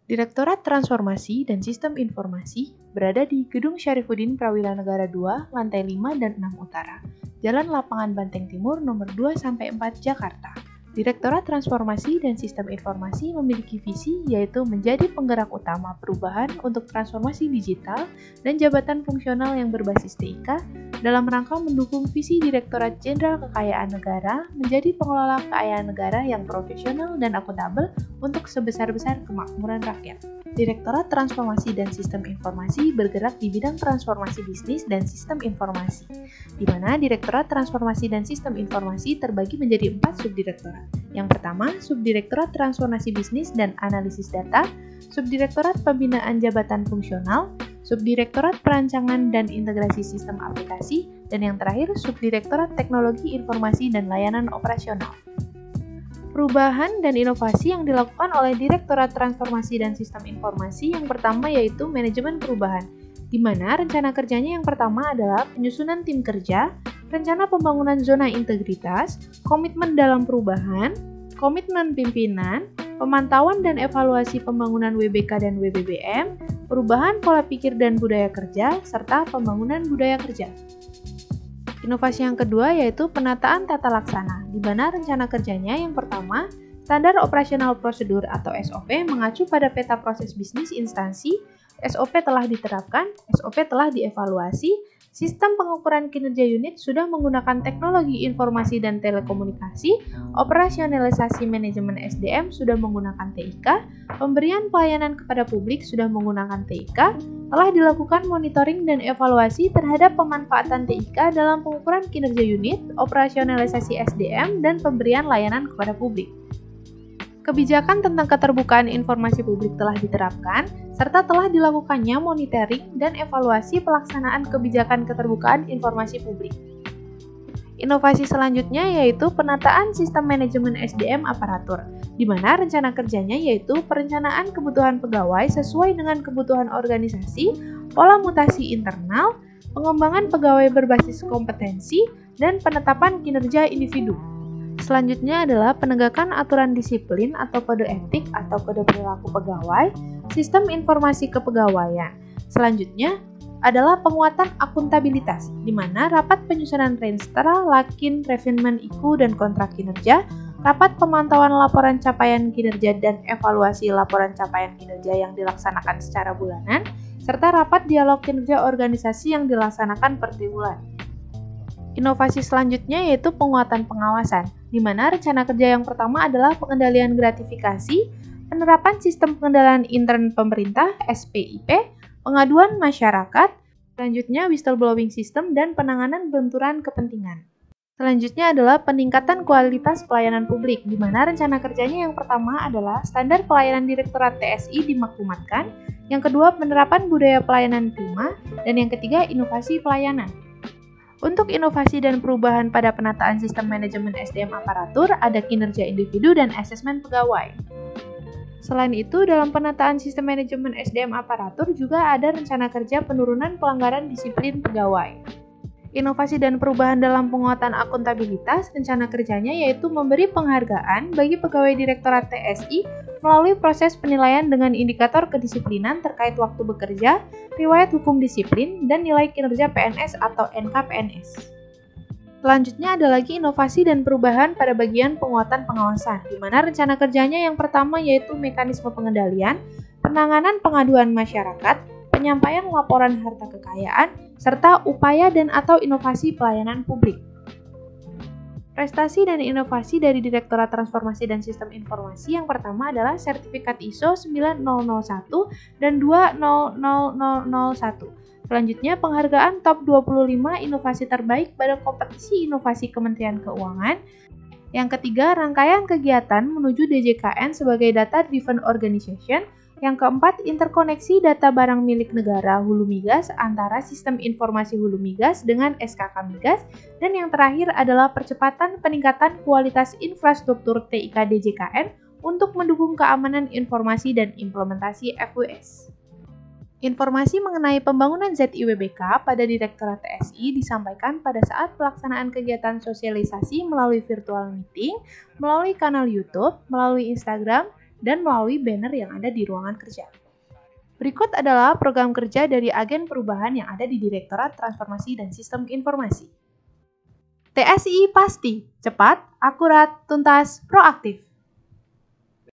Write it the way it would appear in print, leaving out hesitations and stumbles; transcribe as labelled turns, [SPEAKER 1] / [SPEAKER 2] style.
[SPEAKER 1] Direktorat Transformasi dan Sistem Informasi berada di Gedung Syarifuddin Prawira Negara 2, lantai 5 dan 6 Utara, Jalan Lapangan Banteng Timur nomor 2-4 Jakarta. Direktorat Transformasi dan Sistem Informasi memiliki visi yaitu menjadi penggerak utama perubahan untuk transformasi digital dan jabatan fungsional yang berbasis TIK dalam rangka mendukung visi Direktorat Jenderal Kekayaan Negara menjadi pengelola kekayaan negara yang profesional dan akuntabel untuk sebesar-besar kemakmuran rakyat. Direktorat Transformasi dan Sistem Informasi bergerak di bidang transformasi bisnis dan sistem informasi, di mana Direktorat Transformasi dan Sistem Informasi terbagi menjadi 4 subdirektorat. Yang pertama, Subdirektorat Transformasi Bisnis dan Analisis Data, Subdirektorat Pembinaan Jabatan Fungsional, Subdirektorat Perancangan dan Integrasi Sistem Aplikasi, dan yang terakhir, Subdirektorat Teknologi Informasi dan Layanan Operasional. Perubahan dan inovasi yang dilakukan oleh Direktorat Transformasi dan Sistem Informasi yang pertama yaitu manajemen perubahan, di mana rencana kerjanya yang pertama adalah penyusunan tim kerja, rencana pembangunan zona integritas, komitmen dalam perubahan, komitmen pimpinan, pemantauan dan evaluasi pembangunan WBK dan WBBM, perubahan pola pikir dan budaya kerja, serta pembangunan budaya kerja. Inovasi yang kedua yaitu penataan tata laksana, di mana rencana kerjanya yang pertama, standar operasional prosedur atau SOP mengacu pada peta proses bisnis instansi, SOP telah diterapkan, SOP telah dievaluasi, sistem pengukuran kinerja unit sudah menggunakan teknologi informasi dan telekomunikasi, operasionalisasi manajemen SDM sudah menggunakan TIK, pemberian pelayanan kepada publik sudah menggunakan TIK, telah dilakukan monitoring dan evaluasi terhadap pemanfaatan TIK dalam pengukuran kinerja unit, operasionalisasi SDM, dan pemberian layanan kepada publik. Kebijakan tentang keterbukaan informasi publik telah diterapkan, serta telah dilakukannya monitoring dan evaluasi pelaksanaan kebijakan keterbukaan informasi publik. Inovasi selanjutnya yaitu penataan sistem manajemen SDM aparatur, di mana rencana kerjanya yaitu perencanaan kebutuhan pegawai sesuai dengan kebutuhan organisasi, pola mutasi internal, pengembangan pegawai berbasis kompetensi, dan penetapan kinerja individu. Selanjutnya adalah penegakan aturan disiplin atau kode etik atau kode perilaku pegawai, sistem informasi kepegawaian. Selanjutnya adalah penguatan akuntabilitas, di mana rapat penyusunan Renstra, Lakin, Refinement IKU, dan kontrak kinerja, rapat pemantauan laporan capaian kinerja dan evaluasi laporan capaian kinerja yang dilaksanakan secara bulanan, serta rapat dialog kinerja organisasi yang dilaksanakan per triwulan. Inovasi selanjutnya yaitu penguatan pengawasan, di mana rencana kerja yang pertama adalah pengendalian gratifikasi, penerapan sistem pengendalian intern pemerintah (SPIP), pengaduan masyarakat, selanjutnya whistleblowing system dan penanganan benturan kepentingan. Selanjutnya adalah peningkatan kualitas pelayanan publik, di mana rencana kerjanya yang pertama adalah standar pelayanan Direktorat TSI dimaklumatkan, yang kedua penerapan budaya pelayanan prima, dan yang ketiga inovasi pelayanan. Untuk inovasi dan perubahan pada penataan sistem manajemen SDM aparatur, ada kinerja individu dan asesmen pegawai. Selain itu, dalam penataan sistem manajemen SDM aparatur juga ada rencana kerja penurunan pelanggaran disiplin pegawai. Inovasi dan perubahan dalam penguatan akuntabilitas, rencana kerjanya yaitu memberi penghargaan bagi pegawai Direktorat TSI melalui proses penilaian dengan indikator kedisiplinan terkait waktu bekerja, riwayat hukum disiplin, dan nilai kinerja PNS atau NKPNS. Selanjutnya ada lagi inovasi dan perubahan pada bagian penguatan pengawasan, di mana rencana kerjanya yang pertama yaitu mekanisme pengendalian, penanganan pengaduan masyarakat, penyampaian laporan harta kekayaan, serta upaya dan atau inovasi pelayanan publik. Prestasi dan inovasi dari Direktorat Transformasi dan Sistem Informasi yang pertama adalah sertifikat ISO 9001 dan 20001. Selanjutnya penghargaan top 25 inovasi terbaik pada kompetisi inovasi Kementerian Keuangan. Yang ketiga, rangkaian kegiatan menuju DJKN sebagai Data Driven Organization. Yang keempat, interkoneksi data barang milik negara Hulu Migas antara Sistem Informasi Hulu Migas dengan SKK Migas. Dan yang terakhir adalah percepatan peningkatan kualitas infrastruktur TIK DJKN untuk mendukung keamanan informasi dan implementasi FWS. Informasi mengenai pembangunan ZIWBK pada Direktorat TSI disampaikan pada saat pelaksanaan kegiatan sosialisasi melalui virtual meeting, melalui kanal YouTube, melalui Instagram, dan melalui banner yang ada di ruangan kerja. Berikut adalah program kerja dari agen perubahan yang ada di Direktorat Transformasi dan Sistem Informasi. TSI pasti, cepat, akurat, tuntas, proaktif.